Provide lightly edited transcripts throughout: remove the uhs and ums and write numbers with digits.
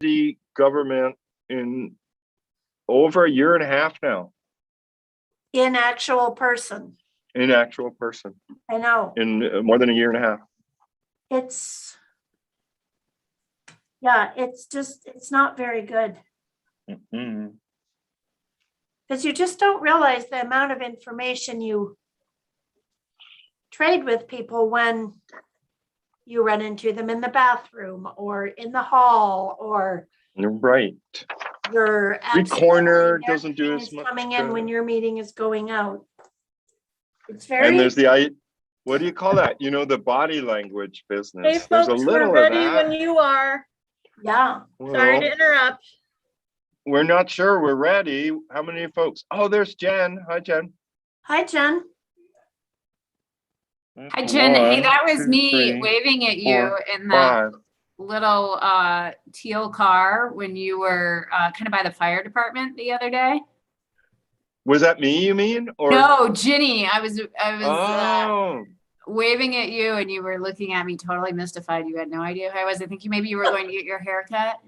the government in over a year and a half now. In actual person. In actual person. I know. In more than a year and a half. It's, yeah, it's not very good. Mm-hmm. Because you just don't realize the amount of information you trade with people when you run into them in the bathroom or in the hall, or You're right. your Recorder doesn't do as much. coming in when your meeting is going out. It's very. And there's the, what do you call that? You know, the body language business. Hey There's folks, a little we're ready of that. when you are. Yeah. Sorry to interrupt. We're not sure we're ready. How many folks? Oh, there's Jen. Hi, Jen. Hi, Jen. Hi, Jen. Hey, that was 2, me 3, waving at you 4, in that 5. little teal car when you were kind of by the fire department the other day. Was that me, you mean? Or No, Ginny. I was oh. waving at you and you were looking at me totally mystified. You had no idea who I was. I think maybe you were going to get your hair cut.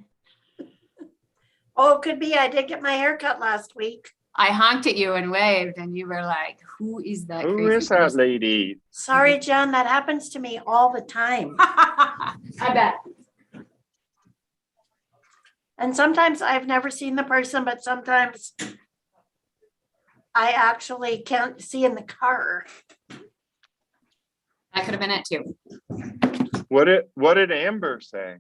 Oh, it could be. I did get my hair cut last week. I honked at you and waved and you were like, who is that? Who crazy is that person? lady? Sorry, Jen. That happens to me all the time. I bet. And sometimes I've never seen the person, but sometimes I actually can't see in the car. That could have been it too. What did Amber say?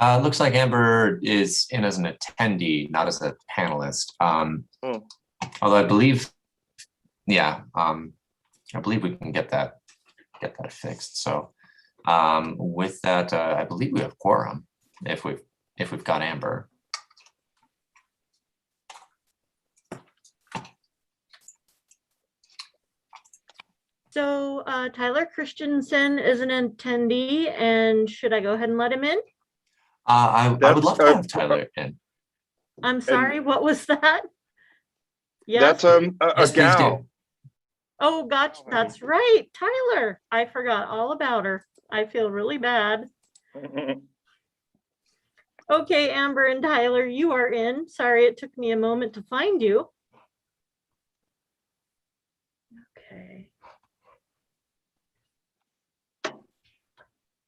Looks like Amber is in as an attendee, not as a panelist. Although I believe, yeah, I believe we can get that fixed. So with that, I believe we have quorum if we've got Amber. So Tyler Christensen is an attendee, and should I go ahead and let him in? I would love to have Tyler in. I'm sorry, what was that? Yes. That's a Yes, gal. Oh, gotcha. That's right, Tyler. I forgot all about her. I feel really bad. Okay, Amber and Tyler, you are in. Sorry, it took me a moment to find you. Okay.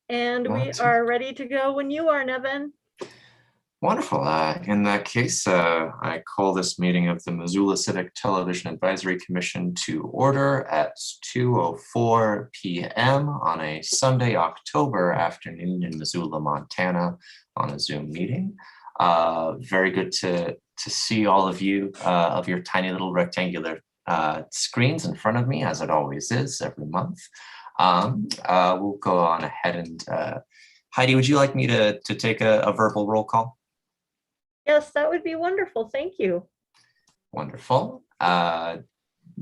And we are ready to go when you are, Nevin. Wonderful. In that case, I call this meeting of the Missoula Civic Television Advisory Commission to order at 2:04 p.m. on a Sunday, October afternoon in Missoula, Montana, on a Zoom meeting. Very good to see all of you of your tiny little rectangular screens in front of me, as it always is every month. We'll go on ahead and Heidi, would you like me to take a verbal roll call? Yes, that would be wonderful. Thank you. Wonderful.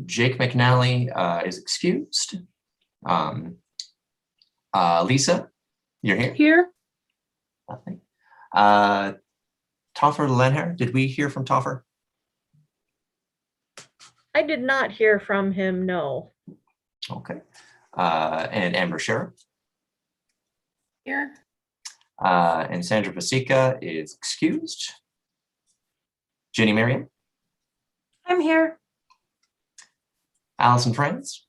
Jake McNally is excused. Lisa, you're here? Here. Nothing. Toffer Lenher, did we hear from Toffer? I did not hear from him, no. Okay. And Amber Sheriff? Here. And Sandra Pasica is excused. Jenny Marion? I'm here. Allison France?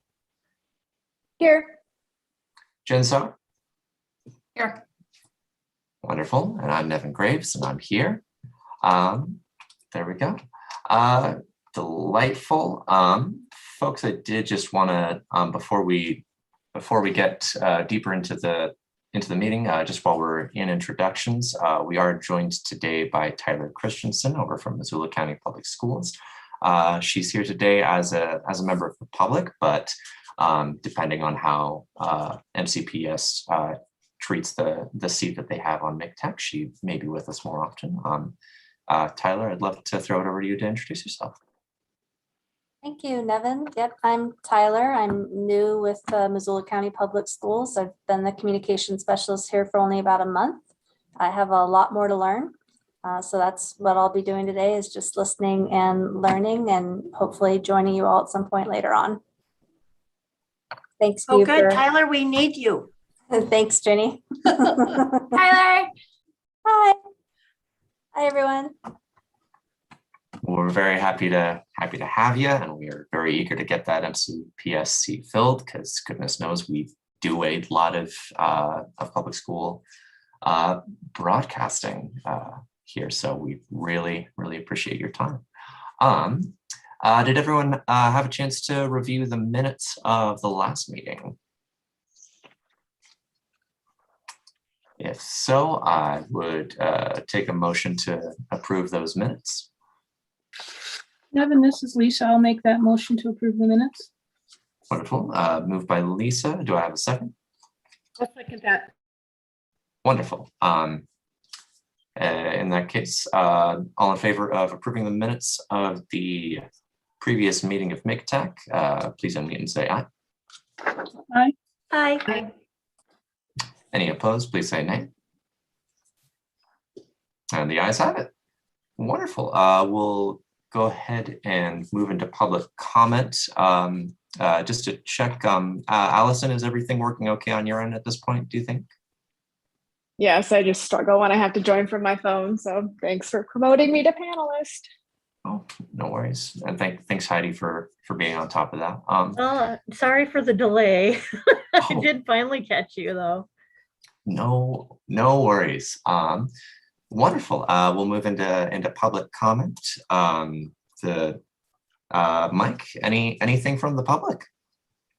Here. Jen Saar? Here. Wonderful. And I'm Nevin Graves, and I'm here. There we go. Delightful. Folks, I did just want to, before we get deeper into the meeting, just while we're in introductions, we are joined today by Tyler Christensen over from Missoula County Public Schools. She's here today as a member of the public, but depending on how MCPS treats the seat that they have on MCTEC, she may be with us more often. Tyler, I'd love to throw it over to you to introduce yourself. Thank you, Nevin. Yep, I'm Tyler. I'm new with Missoula County Public Schools. I've been the communication specialist here for only about a month. I have a lot more to learn. So that's what I'll be doing today, is just listening and learning, and hopefully joining you all at some point later on. Thanks. Oh, good, Tyler, we need you. Thanks, Jenny. Tyler. Hi. Hi, everyone. We're very happy to have you, and we are very eager to get that MCPS seat filled, because goodness knows we do a lot of public school broadcasting here. So we really appreciate your time. Did everyone have a chance to review the minutes of the last meeting? If so, I would take a motion to approve those minutes. Nevin, this is Lisa. I'll make that motion to approve the minutes. Wonderful. Moved by Lisa. Do I have a second? I'll second that. Wonderful. In that case, all in favor of approving the minutes of the previous meeting of MIGTech, please unmute and say aye. Aye. Aye. Any opposed, please say nay. And the ayes have it. Wonderful. We'll go ahead and move into public comment. Just to check, Allison, is everything working okay on your end at this point, do you think? Yes, I just struggle when I have to join from my phone. So thanks for promoting me to panelist. Oh, no worries. And thanks, Heidi, for being on top of that. Sorry for the delay. I Oh. did finally catch you though. No worries. Wonderful. We'll move into public comment. Mike, anything from the public?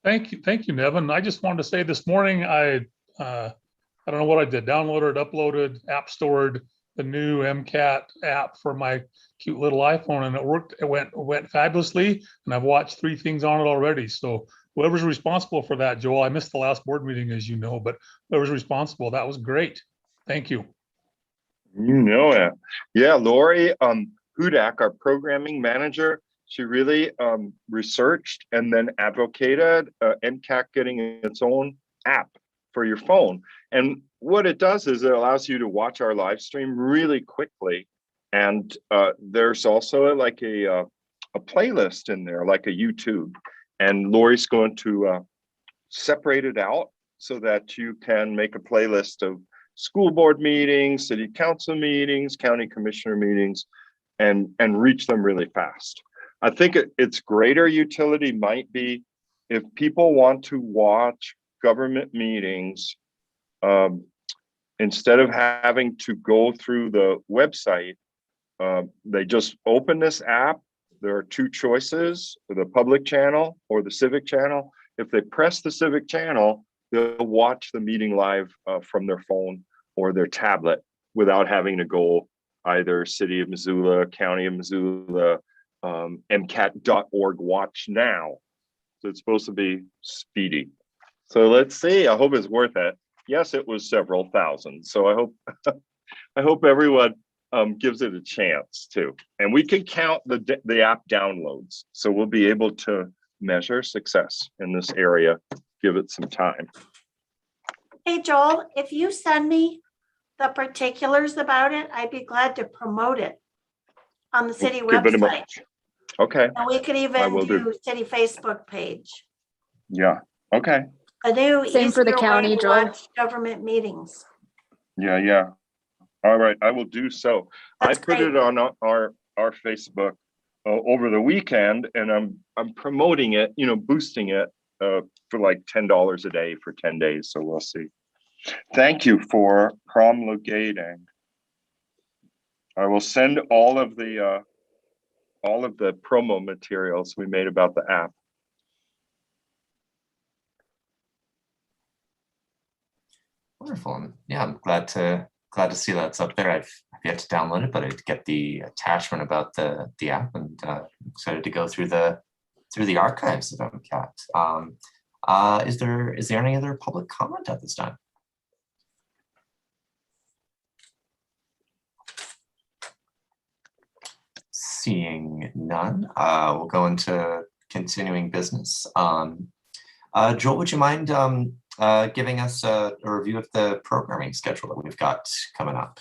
Thank you, Nevin. I just wanted to say this morning, I don't know what I did, downloaded, uploaded, app stored the new MCAT app for my cute little iPhone, and it worked. It went fabulously, and I've watched 3 things on it already. So whoever's responsible for that, Joel, I missed the last board meeting, as you know, but whoever's responsible, that was great. Thank you. You know it. Yeah, Lori Hudak, our programming manager, she really researched and then advocated MCAT getting its own app for your phone. And what it does is it allows you to watch our live stream really quickly. And there's also like a playlist in there, like a YouTube. And Lori's going to separate it out so that you can make a playlist of school board meetings, city council meetings, county commissioner meetings, and reach them really fast. I think its greater utility might be if people want to watch government meetings, instead of having to go through the website, they just open this app. There are 2 choices, the public channel or the Civic channel. If they press the Civic channel, they'll watch the meeting live from their phone or their tablet without having to go either City of Missoula, County of Missoula, MCAT.org watch now. So it's supposed to be speedy. So let's see. I hope it's worth it. Yes, it was several thousand. So I hope everyone gives it a chance too. And we can count the app downloads. So we'll be able to measure success in this area. Give it some time. Hey, Joel, if you send me the particulars about it, I'd be glad to promote it on the city Give it a website. moment. Okay. And we could I even will do do. city Facebook page. Yeah. Okay. A new Same for the easier way county, to Joel. watch government meetings. Yeah. All right. I will do so. That's I put great. it on our Facebook over the weekend, and I'm promoting it, boosting it for like $10 a day for 10 days. So we'll see. Thank you for promulgating. I will send all of the promo materials we made about the app. Wonderful. Yeah, I'm glad to see that's up there. I've yet to download it, but I did get the attachment about the app, and excited to go through the archives of MCAT. Is there any other public comment at this time? Seeing none, we'll go into continuing business. Joel, would you mind giving us a review of the programming schedule that we've got coming up?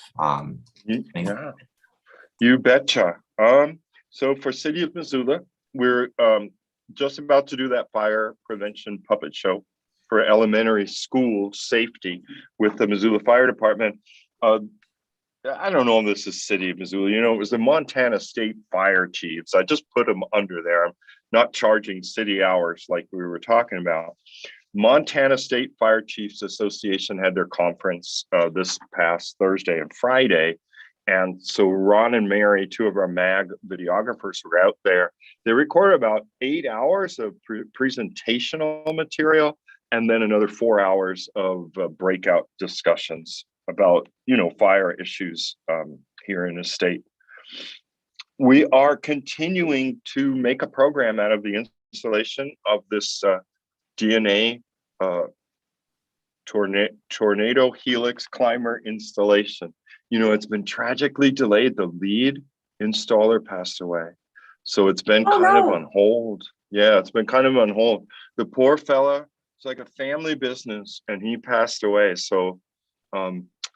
Yeah, you betcha. So for City of Missoula, we're just about to do that fire prevention puppet show for elementary school safety with the Missoula Fire Department. I don't know if this is City of Missoula. You know, it was the Montana State Fire Chiefs. I just put them under there. I'm not charging city hours like we were talking about. Montana State Fire Chiefs Association had their conference this past Thursday and Friday. And so Ron and Mary, two of our MAG videographers, were out there. They recorded about 8 hours of presentational material and then another 4 hours of breakout discussions about, you know, fire issues here in the state. We are continuing to make a program out of the installation of this DNA tornado helix climber installation. You know, it's been tragically delayed. The lead installer passed away. So it's been of on hold. Yeah, it's been kind of on hold. The poor fella, it's like a family business, and he passed away. So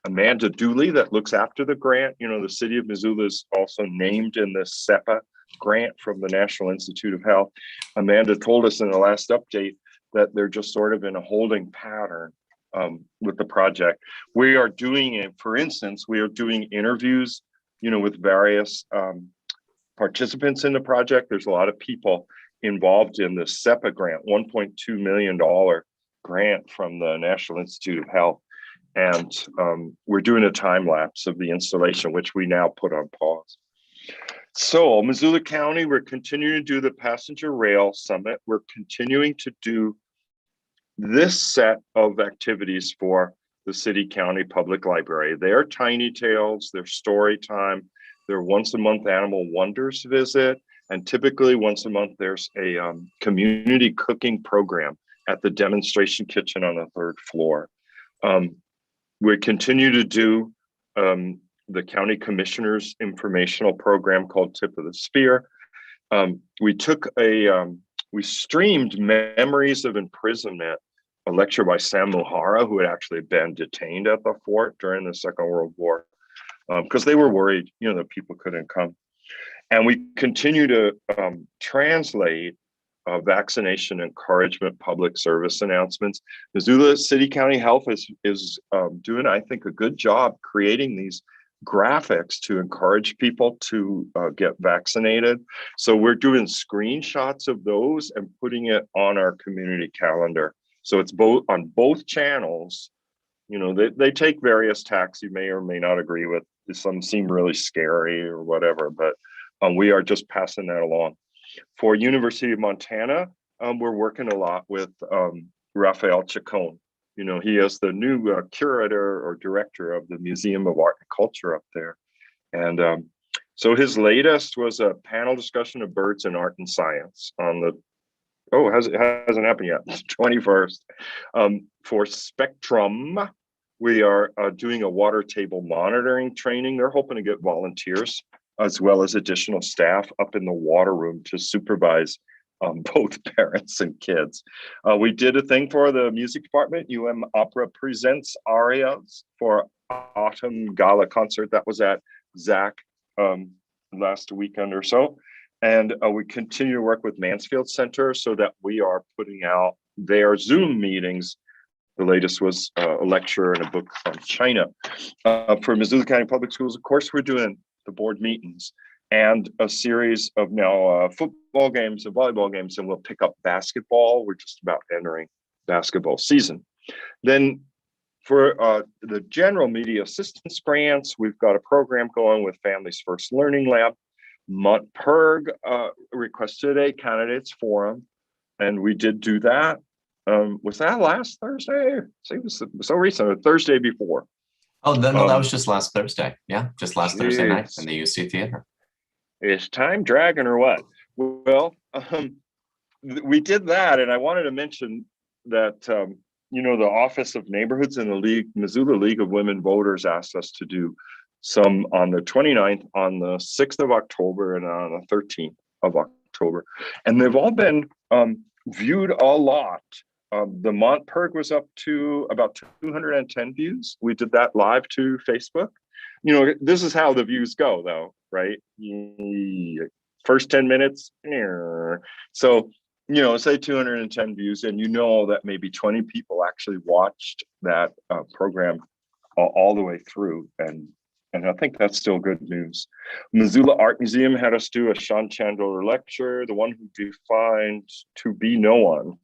Amanda Dooley, that looks after the grant, you know, the city of Missoula is also named in the SEPA grant from the National Institute of Health. Amanda told us in the last update that they're just sort of in a holding pattern with the project. We are doing it, for instance, we are doing interviews, you know, with various participants in the project. There's a lot of people involved in the SEPA grant, $1.2 million grant from the National Institute of Health. And we're doing a time lapse of the installation, which we now put on pause. So Missoula County, we're continuing to do the Passenger Rail Summit. We're continuing to do this set of activities for the City County Public Library. They're Tiny Tales, they're story time, they're once a month Animal Wonders visit, and typically once a month there's a community cooking program at the demonstration kitchen on the 3rd floor. We continue to do the county commissioners informational program called Tip of the Spear. We streamed Memories of Imprisonment, a lecture by Sam Muhara, who had actually been detained at the fort during the Second World War, because they were worried, you know, that people couldn't come. And we continue to translate vaccination encouragement public service announcements. Missoula City County Health is doing, I think, a good job creating these graphics to encourage people to get vaccinated. So we're doing screenshots of those and putting it on our community calendar. So it's both on both channels. You know, they take various tacks you may or may not agree with. Some seem really scary or whatever, but we are just passing that along. For University of Montana, we're working a lot with Raphael Chacon. You know, he is the new curator or director of the Museum of Art and Culture up there. And so his latest was a panel discussion of birds in art and science on the, it hasn't happened yet, 21st. For Spectrum, we are doing a water table monitoring training. They're hoping to get volunteers as well as additional staff up in the water room to supervise both parents and kids. We did a thing for the music department. Opera presents arias for Autumn Gala concert that was at Zach last weekend or so. And we continue to work with Mansfield Center so that we are putting out their Zoom meetings. The latest was a lecture and a book from China. For Missoula County Public Schools, of course, we're doing the board meetings and a series of now football games and volleyball games, and we'll pick up basketball. We're just about entering basketball season. Then for the general media assistance grants, we've got a program going with Families First Learning Lab. Montperg requested a candidates forum, and we did do that. Was that last Thursday? It was so recent, or Thursday before. Oh, no, that was just last Thursday. Yeah, just last Thursday night in the UC Theater. Is time dragging or what? Well, we did that, and I wanted to mention that you know, the Office of Neighborhoods in the Missoula League of Women Voters asked us to do some on the 29th, on the 6th of October, and on the 13th of October, and they've all been viewed a lot. The Montperg was up to about 210 views. We did that live to Facebook. You know, this is how the views go, though, right? First 10 minutes. So you know, say 210 views, and you know that maybe 20 people actually watched that program all the way through, and I think that's still good news. Missoula Art Museum had us do a Sean Chandler lecture, the one who defined to be no one.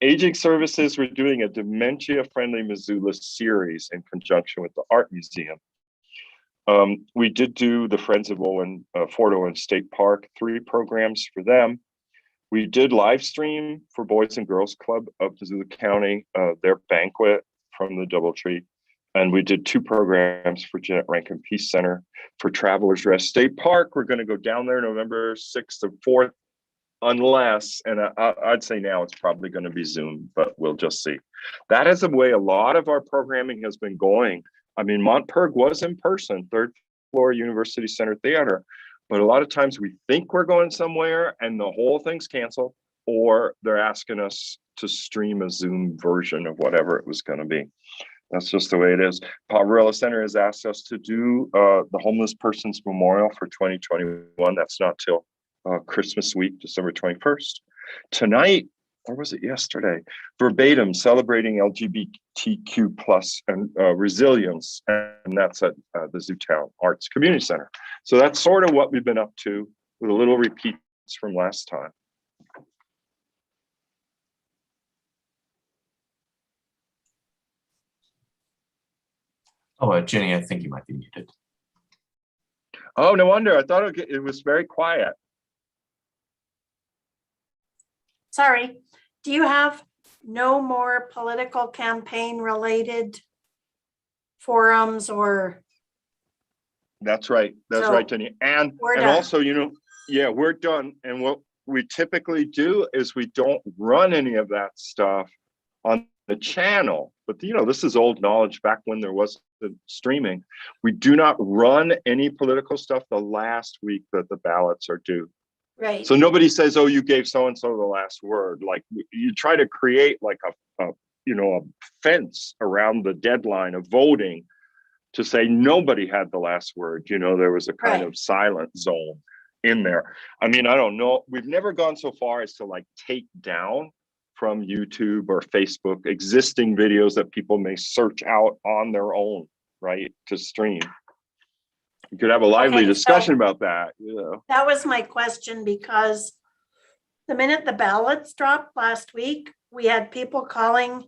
Aging Services, we're doing a dementia-friendly Missoula series in conjunction with the Art Museum. We did do the Friends of Owen, Fort Owen State Park, 3 programs for them. We did live stream for Boys and Girls Club of Missoula County, their banquet from the Doubletree. And we did 2 programs for Jeanette Rankin Peace Center. For Travelers Rest State Park, we're going to go down there November 6th and 4th, unless, and I'd say now it's probably going to be Zoom, but we'll just see. That is the way a lot of our programming has been going. I mean, Montperg was in person, 3rd floor University Center Theater, but a lot of times we think we're going somewhere and the whole thing's canceled, or they're asking us to stream a Zoom version of whatever it was going to be. That's just the way it is. Poverello Center has asked us to do the Homeless Persons Memorial for 2021. That's not till Christmas week, December 21st. Tonight, or was it yesterday? Verbatim, celebrating LGBTQ plus and resilience, and that's at the Zootown Arts Community Center. So that's sort of what we've been up to, with a little repeats from last time. Oh, Jenny, I think you might be muted. Oh, no wonder. I thought it was very quiet. Sorry. Do you have no more political campaign related forums or? That's right. That's So, right, Jenny. And done. also, you know, yeah, we're done. And what we typically do is we don't run any of that stuff on the channel. But, you know, this is old knowledge back when there was the streaming. We do not run any political stuff the last week that the ballots are due. Right. So nobody says, oh, you gave so-and-so the last word. Like, you try to create like a fence around the deadline of voting to say nobody had the last word. You know, there was a kind of silent zone in there. I mean, I don't know. We've never gone so far as to like take down from YouTube or Facebook existing videos that people may search out on their own, right, to stream. You could have a lively discussion about that. You know, that was my question, because the minute the ballots dropped last week, we had people calling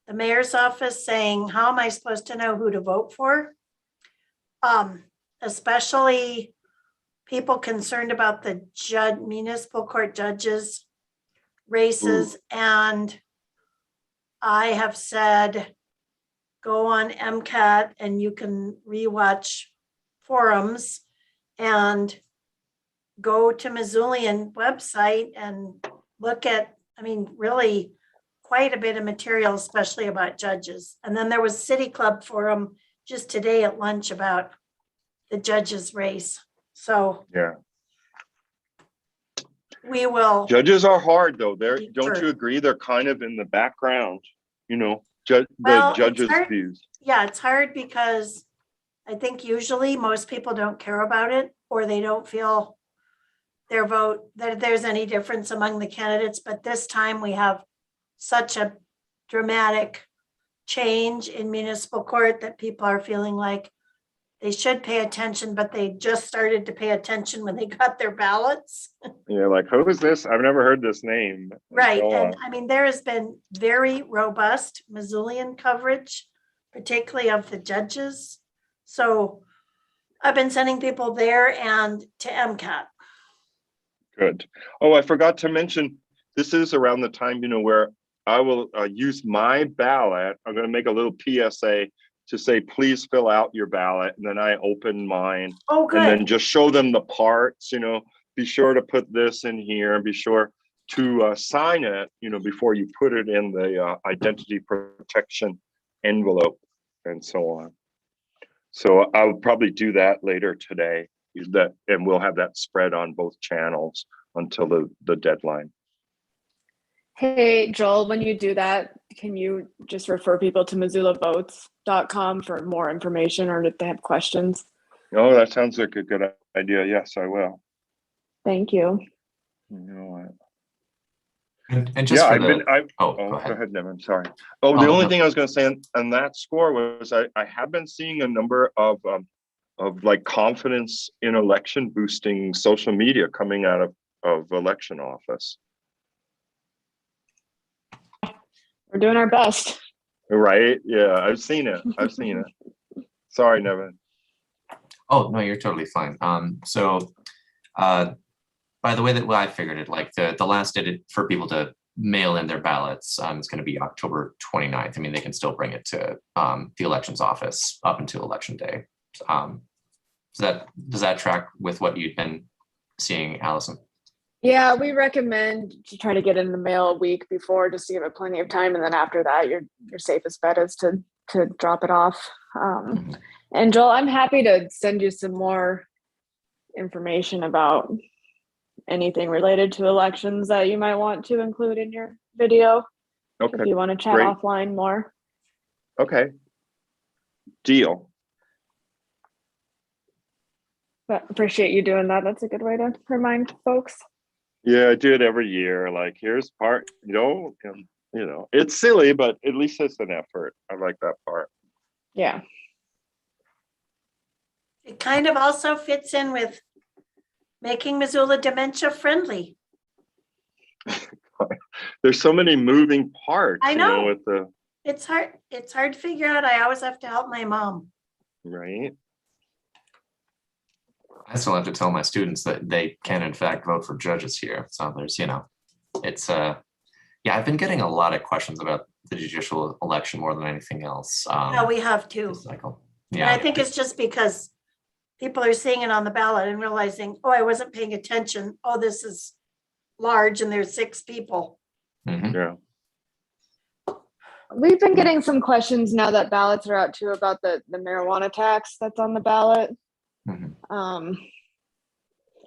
the mayor's office saying, how am I supposed to know who to vote for? Especially people concerned about the municipal court judges races. And I have said, go on MCAT and you can rewatch forums and go to Missoulian website and look at, I mean, really quite a bit of material, especially about judges. And then there was City Club forum just today at lunch about the judges race. So yeah. We will. Judges are hard though. Don't you agree? They're kind of in the background, you know, the judges' views. Yeah, it's hard because I think usually most people don't care about it, or they don't feel their vote, that there's any difference among the candidates. But this time we have such a dramatic change in municipal court that people are feeling like they should pay attention, but they just started to pay attention when they got their ballots. Yeah, like, who is this? I've never heard this name. Right. And I mean, there has been very robust Missoulian coverage, particularly of the judges. So I've been sending people there and to MCAT. Good. Oh, I forgot to mention, this is around the time, you know, where I will use my ballot. I'm going to make a little PSA to say, please fill out your ballot. And then I open mine. Oh, good. And then just show them the parts, you know, be sure to put this in here and be sure to sign it, you know, before you put it in the identity protection envelope and so on. So I'll probably do that later today, and we'll have that spread on both channels until the deadline. Hey, Joel, when you do that, can you just refer people to MissoulaVotes.com for more information, or if they have questions? Oh, that sounds like a good idea. Yes, I will. Thank you. You know what? And just Yeah, for I've been, oh, go go ahead. ahead, Nevin, sorry. Oh, the Oh, only no. thing I was gonna say on that score was I have been seeing a number of like confidence in election boosting social media coming out of election office, We're doing our best. right? Yeah, I've seen it. Sorry, Nevin. Oh, no, you're totally fine. So by the way that I figured it, like the last date for people to mail in their ballots, it's going to be October 29th. I mean, they can still bring it to the elections office up until election day. Does that track with what you've been seeing, Allison? Yeah, we recommend to try to get it in the mail a week before, just to give it plenty of time, and then after that, your safest bet is to drop it off. And Joel, I'm happy to send you some more information about anything related to elections that you might want to include in your video. Okay, if you want to chat great. offline more. Okay, deal. But appreciate you doing that. That's a good way to remind folks. Yeah, I do it every year. Like, here's part, it's silly, but at least it's an effort. I like that part. Yeah. It kind of also fits in with making Missoula dementia friendly. There's so many moving parts. I know. With the It's hard to figure out. I always have to help my mom. right. I still have to tell my students that they can in fact vote for judges here. So there's, it's yeah, I've been getting a lot of questions about the judicial election more than anything else. Yeah, we have to. this cycle. And Yeah, I think it's just because people are seeing it on the ballot and realizing, oh, I wasn't paying attention. Oh, this is large and there's 6 people. Mhm. Yeah. We've been getting some questions now that ballots are out too about the marijuana tax that's on the ballot. Mhm.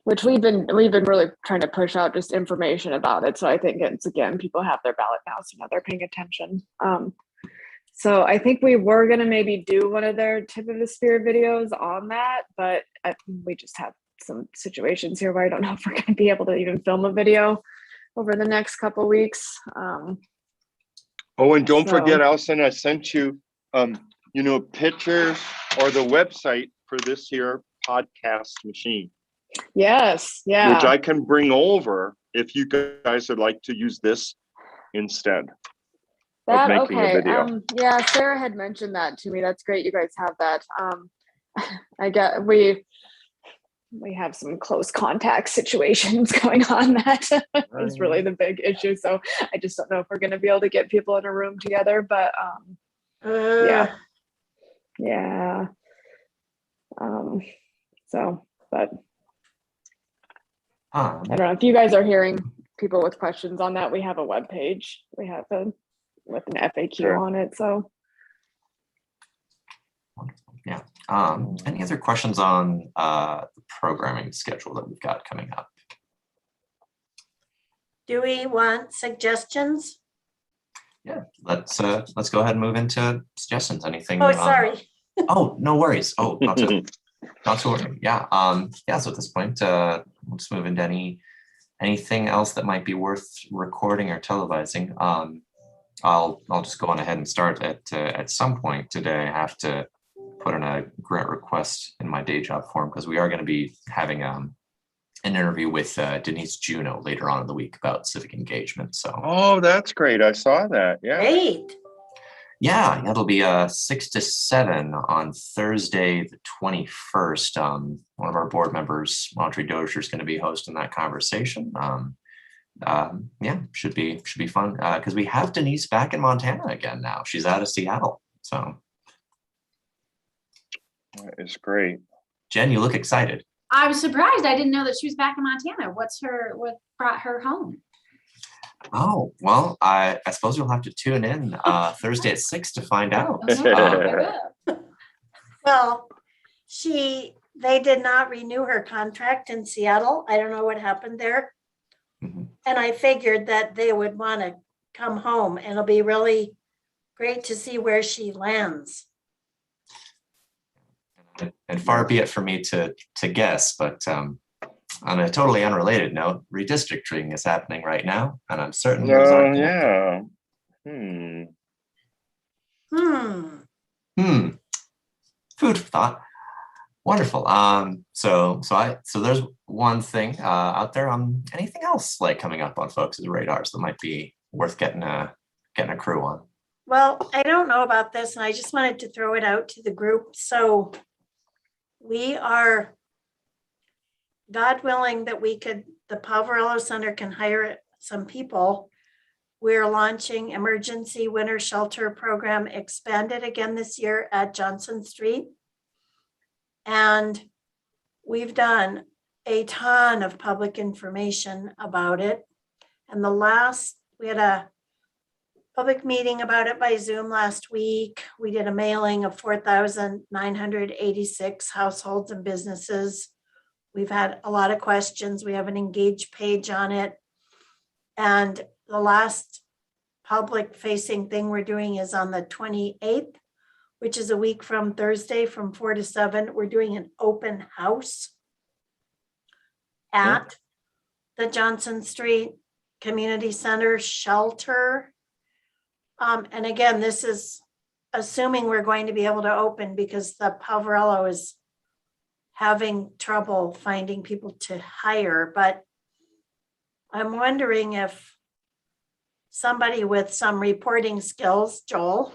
Which we've been really trying to push out just information about it. So I think it's, again, people have their ballot now, so now they're paying attention. So I think we were gonna maybe do one of their tip of the spear videos on that, but we just have some situations here where I don't know if we're gonna be able to even film a video over the next couple of weeks. Oh, and don't So- forget, Allison, I sent you, pictures or the website for this here podcast machine, Yes, yeah. which I can bring over if you guys would like to use this instead of making a video. Yeah, Sarah had mentioned that to me. That's great. You guys have that. I get we have some close contact situations going on. That is really the big issue. So I just don't know if we're going to be able to get people in a room together. But yeah. But I don't know if you guys are hearing people with questions on that. We have a web page. We have with an FAQ on it. So yeah. Any other questions on the programming schedule that we've got coming up? Do we want suggestions? Yeah, let's go ahead and move into suggestions. Anything? Oh, sorry. Oh, no worries. Oh, not to worry. Yeah. So at this point, we'll just move into anything else that might be worth recording or televising. I'll just go on ahead and start at some point today. I have to put in a grant request in my day job form because we are going to be having an interview with Denise Juneau later on in the week about civic engagement. So. Oh, that's great. I saw that. Yeah. Great. Yeah, it'll be 6 to 7 on Thursday, the 21st. One of our board members, Audrey Dozier, is going to be hosting that conversation. Yeah, should be fun because we have Denise back in Montana again now. She's out of Seattle, so that is great. Jen, you look excited. I was surprised. I didn't know that she was back in Montana. What brought her home? Oh, well, I suppose you'll have to tune in Thursday at 6 to find out. Well, they did not renew her contract in Seattle. I don't know what happened there. Mhm. And I figured that they would want to come home, and it'll be really great to see where she lands. And far be it for me to guess, but on a totally unrelated note, redistricting is happening right now, and I'm certain those aren't connected. Yeah. Food for thought. Wonderful. So there's one thing out there. Anything else like coming up on folks' radars that might be worth getting a crew on? Well, I don't know about this, and I just wanted to throw it out to the group. So we are, God willing, that the Poverello Center can hire some people. We're launching emergency winter shelter program expanded again this year at Johnson Street. And we've done a ton of public information about it. And we had a public meeting about it by Zoom last week. We did a mailing of 4,986 households and businesses. We've had a lot of questions. We have an engaged page on it. And the last public facing thing we're doing is on the 28th, which is a week from Thursday from 4 to 7. We're doing an open house at the Johnson Street Community Center shelter. And again, this is assuming we're going to be able to open, because the Poverello is having trouble finding people to hire. But I'm wondering if somebody with some reporting skills, Joel,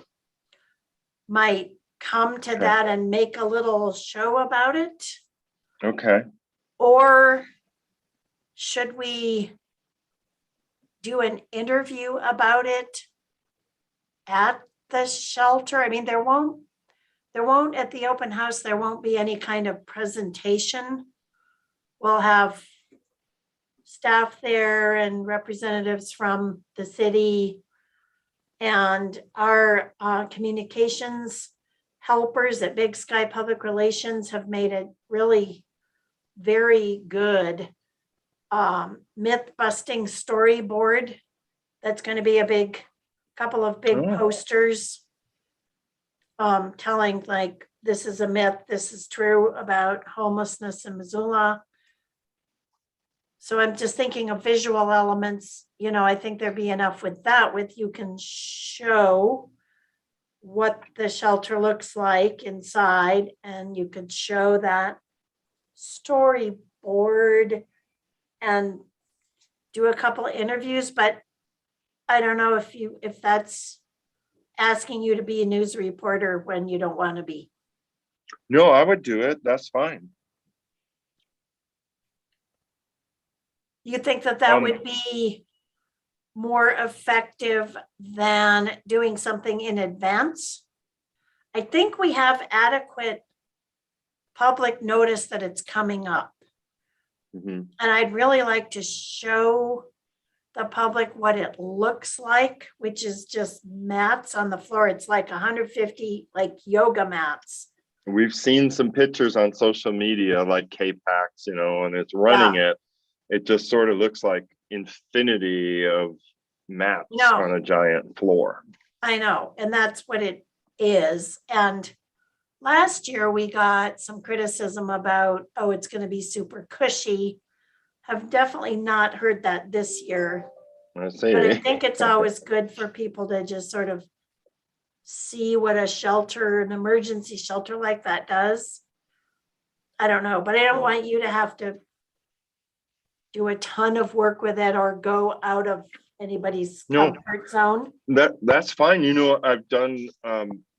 might come to that and make a little show about it. Okay. Or should we do an interview about it at the shelter? I mean, there won't at the open house, there won't be any kind of presentation. We'll have staff there and representatives from the city, and our communications helpers at Big Sky Public Relations have made a really very good myth-busting storyboard. That's going to be a couple of big posters telling, like, this is a myth, this is true about homelessness in Missoula. So I'm just thinking of visual elements. I think there'd be enough with that, you can show what the shelter looks like inside, and you could show that storyboard and do a couple of interviews. But I don't know if that's asking you to be a news reporter when you don't want to be. No, I would do it. That's fine. You think that would be more effective than doing something in advance? I think we have adequate public notice that it's coming up. Mhm. And I'd really like to show the public what it looks like, which is just mats on the floor. It's like 150 like yoga mats. We've seen some pictures on social media, like K-Pax, and it's running it. It just sort of looks like infinity of mats on a giant floor. I know, and that's what it is. And last year we got some criticism about, it's going to be super cushy. Have definitely not heard that this year. I see. But I think it's always good for people to just sort of see what an emergency shelter like that does. I don't know, but I don't want you to have to do a ton of work with it or go out of anybody's comfort zone. That's fine. I've done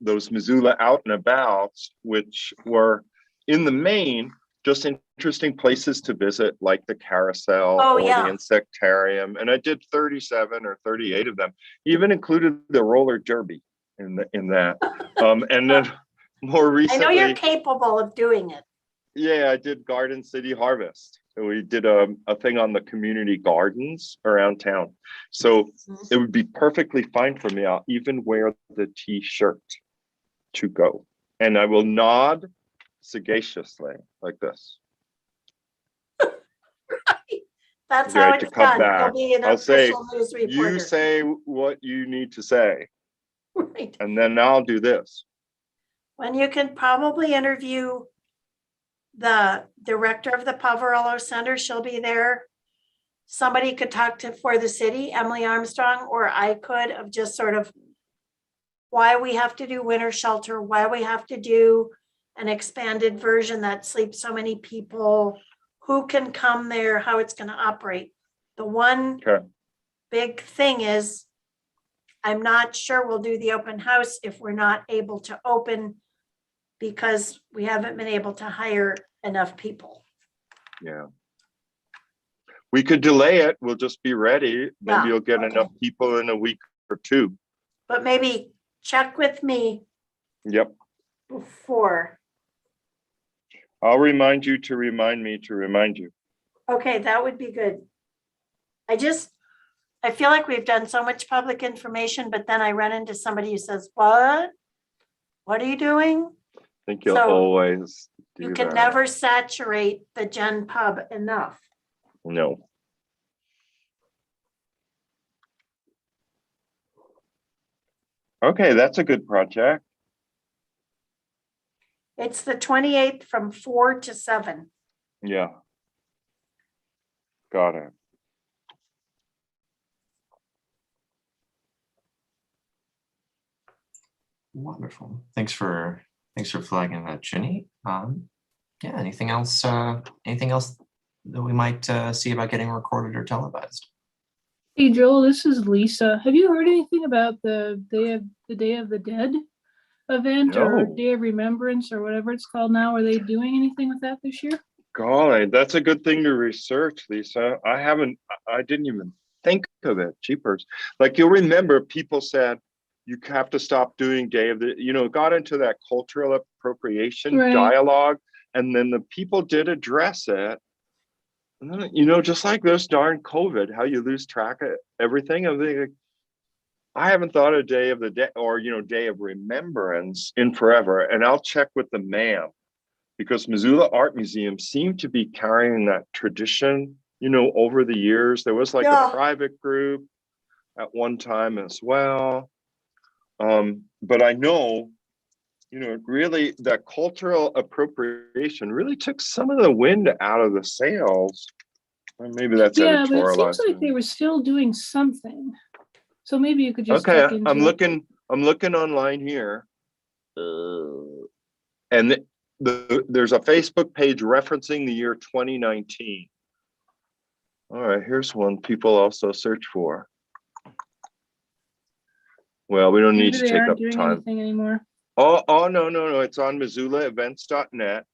those Missoula out and abouts, which were in the main just interesting places to visit, like the carousel or the insectarium. And I did 37 or 38 of them, even included the roller derby in that. And then more recently, I know you're capable of doing it. Yeah, I did Garden City Harvest. We did a thing on the community gardens around town. So it would be perfectly fine for me. I'll even wear the t-shirt to go. And I will nod sagaciously like this. That's how it's done. You'll be an official news reporter. You say what you need to say. Right. And then I'll do this. When you can probably interview the director of the Poverello Center, she'll be there. Somebody could talk to for the city, Emily Armstrong, or I could, of just sort of why we have to do winter shelter, why we have to do an expanded version that sleeps so many people, who can come there, how it's going to operate. The one Okay. big thing is, I'm not sure we'll do the open house if we're not able to open because we haven't been able to hire enough people. Yeah. We could delay it. We'll just be ready. Maybe Yeah, you'll get okay. enough people in a week or two. But maybe check with me Yep. before. I'll remind you to remind me to remind you. Okay, that would be good. I feel like we've done so much public information, but then I run into somebody who says, what? What are you doing? I think you'll So, always do You can that. never saturate the Gen Pub enough. No. Okay, that's a good project. It's the 28th from 4 to 7. Yeah. Got it. Wonderful. Thanks for flagging that, Jenny. Yeah, anything else that we might see about getting recorded or televised? Hey Joel, this is Lisa. Have you heard anything about the Day of the Dead event or No. Day of Remembrance or whatever it's called now? Are they doing anything with that this year? Golly, that's a good thing to research, Lisa. I didn't even think of it. Jeepers. Like you'll remember people said you have to stop doing Day of the, it got into that cultural appropriation Right. dialogue. And then the people did address it. And then, just like this darn COVID, how you lose track of everything. I haven't thought of Day of the Dead or, Day of Remembrance in forever. And I'll check with the MAM because Missoula Art Museum seemed to be carrying that tradition, over the years. There was like Yeah. a private group at one time as well. But I know, really that cultural appropriation really took some of the wind out of the sails. Or maybe that's Yeah, but it seems editorializing. like they were still doing something. So maybe you could just Okay, check into I'm it. looking online here. And there's a Facebook page referencing the year 2019. All right, here's one people also search for. Well, we don't Maybe need to they take aren't up doing time. anything anymore. Oh, no. It's on MissoulaEvents.net.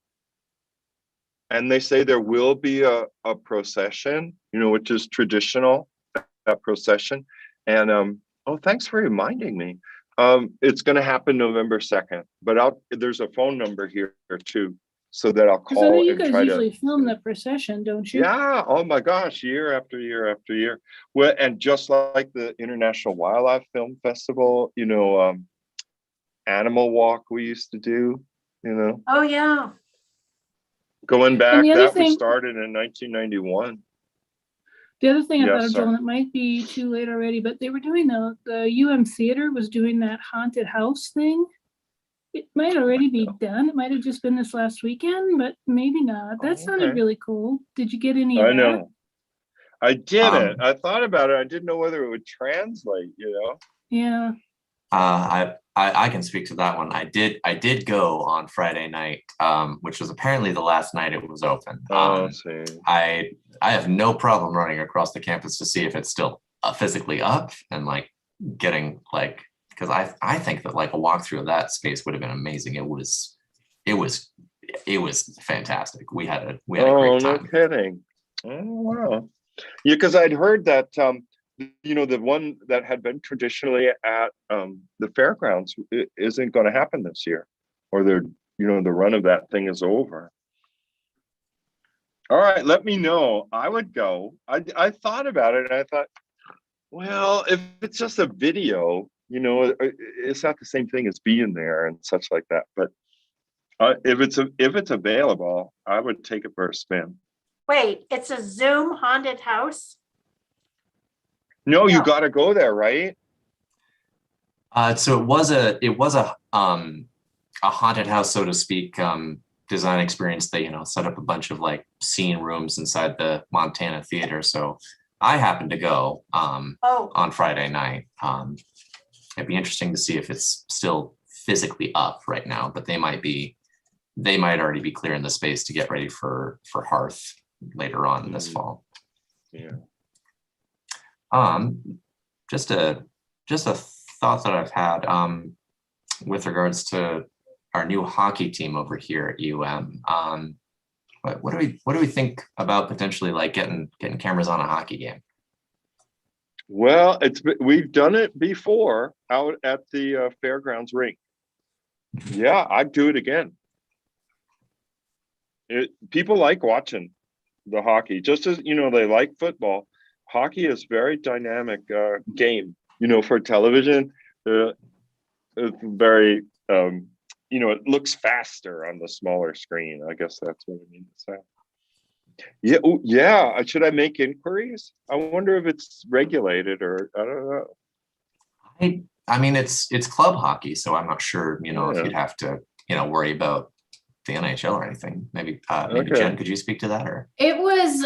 And they say there will be a procession, which is traditional, that procession. And thanks for reminding me. It's going to happen November 2nd, but there's a phone number here too, so that I'll Because I know call you and guys try usually to. film the procession, don't you? Yeah. Oh my gosh, year after year after year. Well, and just like the International Wildlife Film Festival, Animal Walk we used to do, Oh, yeah. going back, the other that we thing- started in 1991. The other thing I Yes, thought of, sir. Joel, and it might be too late already, but they were doing the UM Theater was doing that haunted house thing. It might already be done. It might have just been this last weekend, but maybe not. That sounded Okay. really cool. Did you get any of I that? know. I didn't. I thought about it. I didn't know whether it would translate, Yeah. I can speak to that one. I did go on Friday night, which was apparently the last night it was open. See. I have no problem running across the campus to see if it's still physically up and getting because I think that a walkthrough of that space would have been amazing. It was fantastic. We had a great No time. kidding. Oh, wow. Yeah, because I'd heard that the one that had been traditionally at the fairgrounds isn't going to happen this year, or the run of that thing is over. All right, let me know. I would go. I thought about it and I thought, well, if it's just a video, it's not the same thing as being there and such like that. But if it's available, I would take it for a spin. Wait, it's a Zoom haunted house? No, you No. got to go there, right? So it was a haunted house, so to speak. design experience. They, set up a bunch of like scene rooms inside the Montana Theater. So I happened to go Oh, on Friday night. It'd be interesting to see if it's still physically up right now, but they might already be clearing the space to get ready for Hearth later on this fall. Yeah. Just a thought that I've had with regards to our new hockey team over here at UM. What do we think about potentially like getting cameras on a hockey game? Well, we've done it before out at the fairgrounds rink. Yeah, I'd do it again. People like watching the hockey, just as they like football. Hockey is very dynamic game. For television, it's very it looks faster on the smaller screen. I guess that's what I mean to say. Yeah, yeah. Should I make inquiries? I wonder if it's regulated or I don't know. I mean, it's club hockey, so I'm not sure, if Yeah. you'd have to, worry about the NHL or anything. Maybe Okay. Jen, could you speak to that or? It was,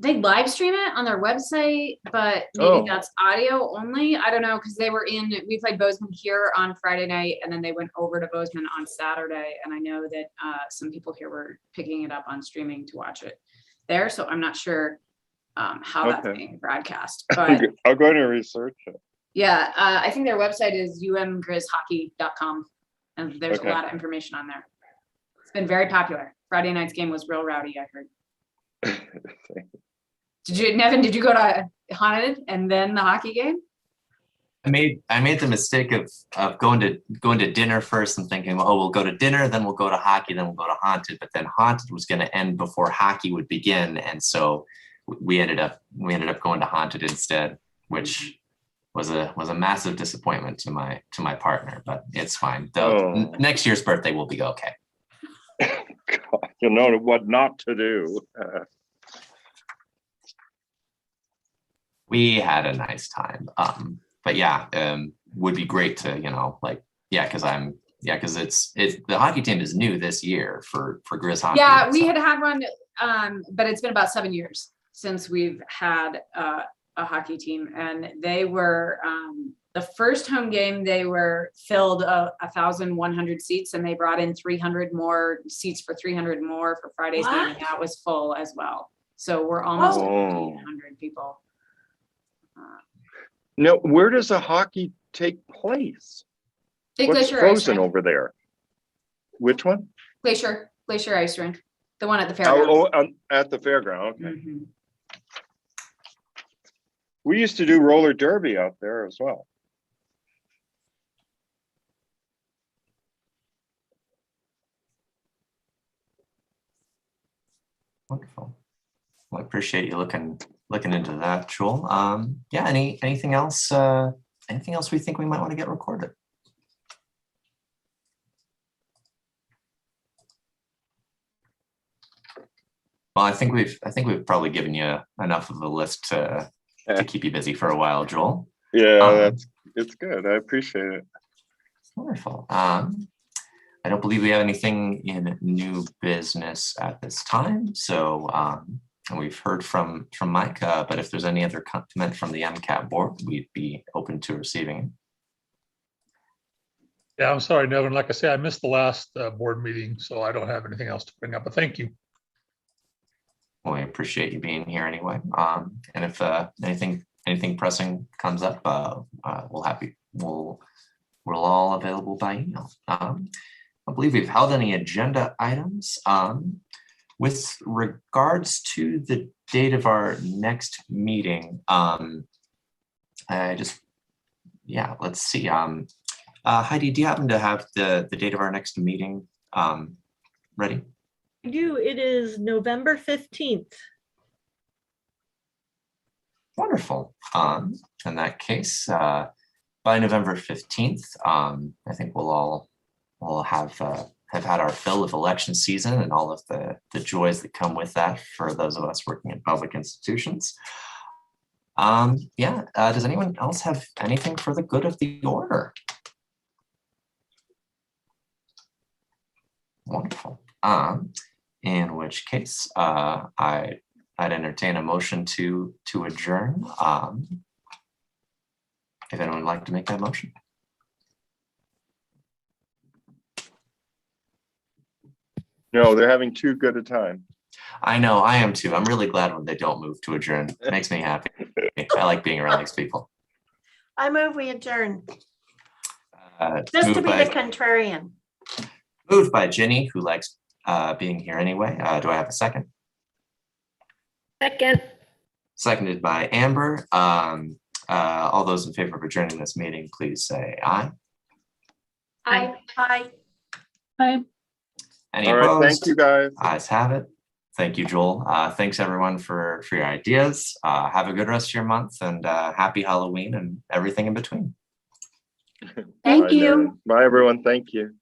they live stream it on their website, but maybe Oh. that's audio only. I don't know, because we played Bozeman here on Friday night, and then they went over to Bozeman on Saturday. And I know that some people here were picking it up on streaming to watch it there. So I'm not sure how that's Okay. being broadcast. But I'll go to research it. yeah, I think their website is umgrizhockey.com, and there's Okay. a lot of information on there. It's been very popular. Friday night's game was real rowdy, I heard. Nevin, did you go to Haunted and then the hockey game? I made the mistake of going to dinner first and thinking, oh, we'll go to dinner, then we'll go to hockey, then we'll go to Haunted. But then Haunted was going to end before hockey would begin, and so we ended up going to Haunted instead, which was a massive disappointment to my partner. But it's fine. Though Oh. next year's birthday will be okay. God, you know what not to do. We had a nice time. But yeah, would be great to, because it's the hockey team is new this year for Grizz hockey. Yeah, we so- had one, but it's been about 7 years since we've had a hockey team, and they were the first home game. They were filled 1,100 seats, and they brought in 300 more seats for 300 more for Friday's game, and What? that was full as well. So we're almost at Oh. 1,500 people. Now, where does the hockey take place? Big What's Glacier Ice frozen Rink. over there? Which one? Glacier Ice Rink, the one at the fairgrounds. Oh, at the fairground. Okay. Mhm. We used to do roller derby out there as well. Wonderful. Well, I appreciate you looking into that, Joel. Yeah, anything else? Anything else we think we might want to get recorded? Well, I think we've probably given you enough of a list to keep you busy for a while, Joel. Yeah, it's good. I appreciate it. Wonderful. I don't believe we have anything in new business at this time. So and we've heard from Mike, but if there's any other comment from the MCAT board, we'd be open to receiving it. Yeah, I'm sorry, Nevin. Like I say, I missed the last board meeting, so I don't have anything else to bring up, but thank you. Well, I appreciate you being here anyway. And if anything pressing comes up, we're all available by email. I believe we've held any agenda items. With regards to the date of our next meeting, let's see. Heidi, do you happen to have the date of our next meeting ready? I do. It is November 15th. Wonderful. In that case, by November 15th, I think we'll have had our fill of election season and all of the joys that come with that for those of us working in public institutions. Does anyone else have anything for the good of the order? Wonderful. In which case, I'd entertain a motion to adjourn. If anyone would like to make that motion. No, they're having too good a time. I know, I am too. I'm really glad when they don't move to adjourn. It makes me happy. I like being around these people. I move we adjourn, just to Moved be the by, contrarian. moved by Ginny, who likes being here anyway. Do I have a second? Second. Seconded by Amber. All those in favor of adjourning this meeting, please say aye. Aye. Any All right, opposed? thank you guys. Ayes have it. Thank you, Joel. Thanks everyone for your ideas. Have a good rest of your month and happy Halloween and everything in between. Thank Bye, you. Nevin. Bye, everyone. Thank you.